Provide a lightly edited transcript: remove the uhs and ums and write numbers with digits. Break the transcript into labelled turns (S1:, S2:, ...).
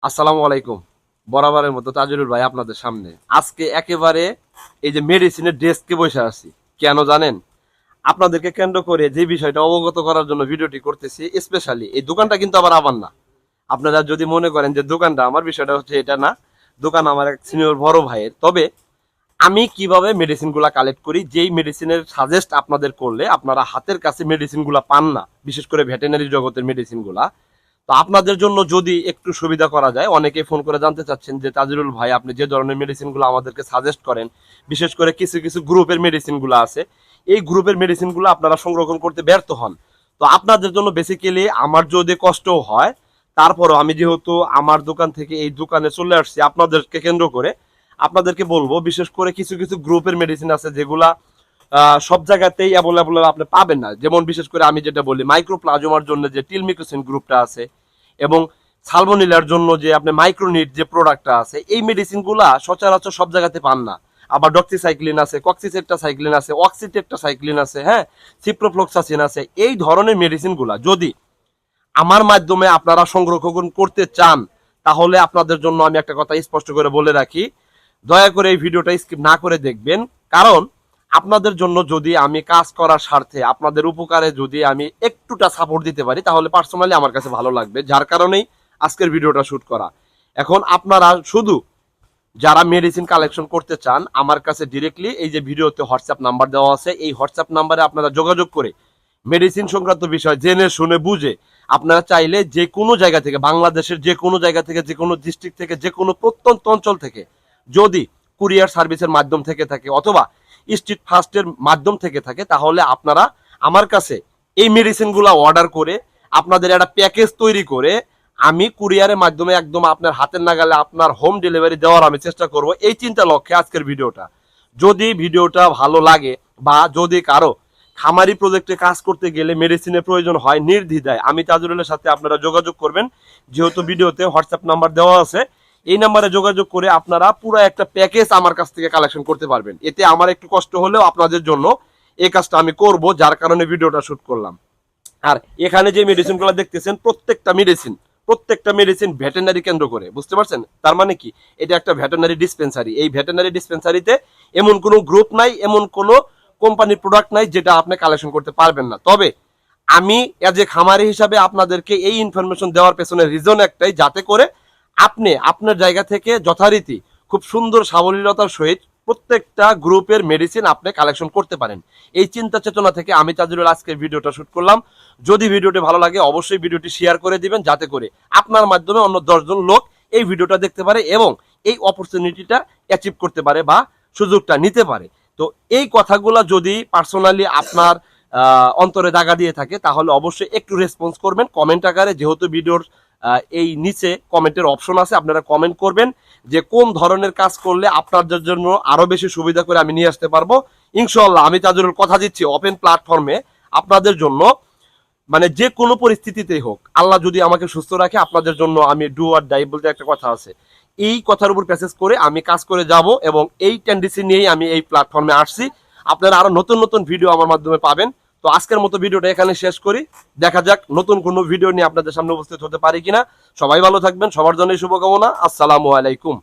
S1: আসসালামু আলাইকুম। বরাবরের মতো তাজুরুল ভাই আপনাদের সামনে আজকে একেবারে এই যে মেডিসিনের ডেস্কে বসে আছি। কেন জানেন? আপনাদেরকে কেন্দ্র করে যে বিষয়টা অবগত করার জন্য ভিডিওটি করতেছি। স্পেশালি এই দোকানটা কিন্তু আবার আমার না। আপনারা যদি মনে করেন যে দোকানটা আমার, বিষয়টা হচ্ছে এটা না। দোকান আমার এক সিনিয়র বড় ভাইয়ের। তবে আমি কিভাবে মেডিসিন গুলা কালেক্ট করি, যেই মেডিসিনের সাজেস্ট আপনাদের করলে আপনারা হাতের কাছে মেডিসিন গুলা পান না, বিশেষ করে ভেটেনারি জগতের মেডিসিন গুলা। তো আপনাদের জন্য যদি একটু সুবিধা করা যায়, অনেকে ফোন করে জানতে চাচ্ছেন যে তাজিরুল ভাই আপনি যে ধরনের মেডিসিন গুলো আমাদেরকে সাজেস্ট করেন, বিশেষ করে কিছু কিছু গ্রুপের মেডিসিন গুলো আছে, এই গ্রুপের মেডিসিন গুলো আপনারা সংরক্ষণ করতে ব্যর্থ হন। তো আপনাদের জন্য বেসিক্যালি আমার যদি কষ্ট হয়, তারপরও আমি যেহেতু আমার দোকান থেকে এই দোকানে চলে আসছি আপনাদেরকে কেন্দ্র করে, আপনাদেরকে বলবো বিশেষ করে কিছু কিছু গ্রুপের মেডিসিন আছে যেগুলা সব জায়গাতেই অ্যাভেলেবল আপনি পাবেন না। যেমন বিশেষ করে আমি যেটা বলি, মাইক্রোপ্লাজমার জন্য যে টিলমিক্রোসিন গ্রুপটা আছে, এবং সালমোনিলার জন্য যে আপনি মাইক্রোনিট যে প্রোডাক্টটা আছে, এই মেডিসিনগুলা সচরাচর সব জায়গাতে পান না। আবার ডক্সিসাইক্লিন আছে, কক্সিসেপ্টাসাইক্লিন আছে, অক্সিটেপ্টাসাইক্লিন আছে, হ্যাঁ, সিপ্রোফ্লক্সাসিন আছে। এই ধরনের মেডিসিনগুলা যদি আমার মাধ্যমে আপনারা সংরক্ষণ করতে চান, তাহলে আপনাদের জন্য আমি একটা কথা স্পষ্ট করে বলে রাখি, দয়া করে এই ভিডিওটা স্কিপ না করে দেখবেন। কারণ আপনাদের জন্য যদি আমি কাজ করার স্বার্থে আপনাদের উপকারে যদি আমি একটুটা সাপোর্ট দিতে পারি, তাহলে পার্সোনালি আমার কাছে ভালো লাগবে, যার কারণেই আজকের ভিডিওটা শুট করা। এখন আপনারা শুধু যারা মেডিসিন কালেকশন করতে চান, আমার কাছে ডিরেক্টলি এই যে ভিডিওতে হোয়াটসঅ্যাপ নাম্বার দেওয়া আছে, এই হোয়াটসঅ্যাপ নাম্বারে আপনারা যোগাযোগ করে মেডিসিন সংক্রান্ত বিষয় জেনে শুনে বুঝে আপনারা চাইলে যে কোনো জায়গা থেকে, বাংলাদেশের যে কোনো জায়গা থেকে, যে কোনো ডিস্ট্রিক্ট থেকে, যে কোনো প্রত্যন্ত অঞ্চল থেকে যদি কুরিয়ার সার্ভিসের মাধ্যম থেকে থাকে অথবা স্ট্রিট ফাস্টের মাধ্যম থেকে থাকে, তাহলে আপনারা আমার কাছে এই মেডিসিনগুলো অর্ডার করে আপনাদের একটা প্যাকেজ তৈরি করে আমি কুরিয়ারের মাধ্যমে একদম আপনার হাতের নাগালে আপনার হোম ডেলিভারি দেওয়ার আমি চেষ্টা করব। এই চিন্তা লক্ষ্যে আজকের ভিডিওটা। যদি ভিডিওটা ভালো লাগে বা যদি কারো খামারি প্রজেক্টে কাজ করতে গেলে মেডিসিনের প্রয়োজন হয়, নির্দ্বিধায় আমি তাজুরুলের সাথে আপনারা যোগাযোগ করবেন। যেহেতু ভিডিওতে হোয়াটসঅ্যাপ নাম্বার দেওয়া আছে, এই নাম্বারে যোগাযোগ করে আপনারা পুরো একটা প্যাকেজ আমার কাছ থেকে কালেকশন করতে পারবেন। এতে আমার একটু কষ্ট হলেও আপনাদের জন্য এই কাজটা আমি করব, যার কারণে ভিডিওটা শুট করলাম। আর এখানে যে মেডিসিনগুলো দেখতেছেন, প্রত্যেকটা মেডিসিন ভেটেনারি কেন্দ্র করে, বুঝতে পারছেন? তার মানে কি, এটা একটা ভেটেনারি ডিসপেন্সারি। এই ভেটেনারি ডিসপেন্সারিতে এমন কোনো গ্রুপ নাই, এমন কোনো কোম্পানির প্রোডাক্ট নাই যেটা আপনি কালেকশন করতে পারবেন না। তবে আমি এজ এ খামারি হিসাবে আপনাদেরকে এই ইনফরমেশন দেওয়ার পেছনে রিজন একটাই, যাতে করে আপনি আপনার জায়গা থেকে যথারীতি খুব সুন্দর সাবলীলতার সহিত প্রত্যেকটা গ্রুপের মেডিসিন আপনি কালেকশন করতে পারেন। এই চিন্তা চেতনা থেকে আমি তাজুরুল আজকের ভিডিওটা শুট করলাম। যদি ভিডিওটি ভালো লাগে অবশ্যই ভিডিওটি শেয়ার করে দিবেন, যাতে করে আপনার মাধ্যমে অন্য 10 জন লোক এই ভিডিওটা দেখতে পারে এবং এই অপরচুনিটিটা অ্যাচিভ করতে পারে বা সুযোগটা নিতে পারে। তো এই কথাগুলো যদি পার্সোনালি আপনার অন্তরে দাগা দিয়ে থাকে, তাহলে অবশ্যই একটু রেসপন্স করবেন কমেন্ট আকারে। যেহেতু ভিডিওর এই নিচে কমেন্টের অপশন আছে, আপনারা কমেন্ট করবেন যে কোন ধরনের কাজ করলে আপনাদের জন্য আরো বেশি সুবিধা করে আমি নিয়ে আসতে পারবো। ইনশাআল্লাহ আমি তাজুরুল কথা দিচ্ছি, ওপেন প্ল্যাটফর্মে আপনাদের জন্য, মানে যে কোনো পরিস্থিতিতেই হোক, আল্লাহ যদি আমাকে সুস্থ রাখে, আপনাদের জন্য আমি ডু আর ডাই বলতে একটা কথা আছে, এই কথার উপর প্যাসেজ করে আমি কাজ করে যাব, এবং এই টেন্ডেন্সি নিয়েই আমি এই প্ল্যাটফর্মে আসছি। আপনারা আরো নতুন নতুন ভিডিও আমার মাধ্যমে পাবেন। তো আজকের মতো ভিডিওটা এখানে শেষ করি। দেখা যাক নতুন কোনো ভিডিও নিয়ে আপনাদের সামনে উপস্থিত হতে পারি কিনা। সবাই ভালো থাকবেন, সবার জন্য শুভকামনা। আসসালামু আলাইকুম।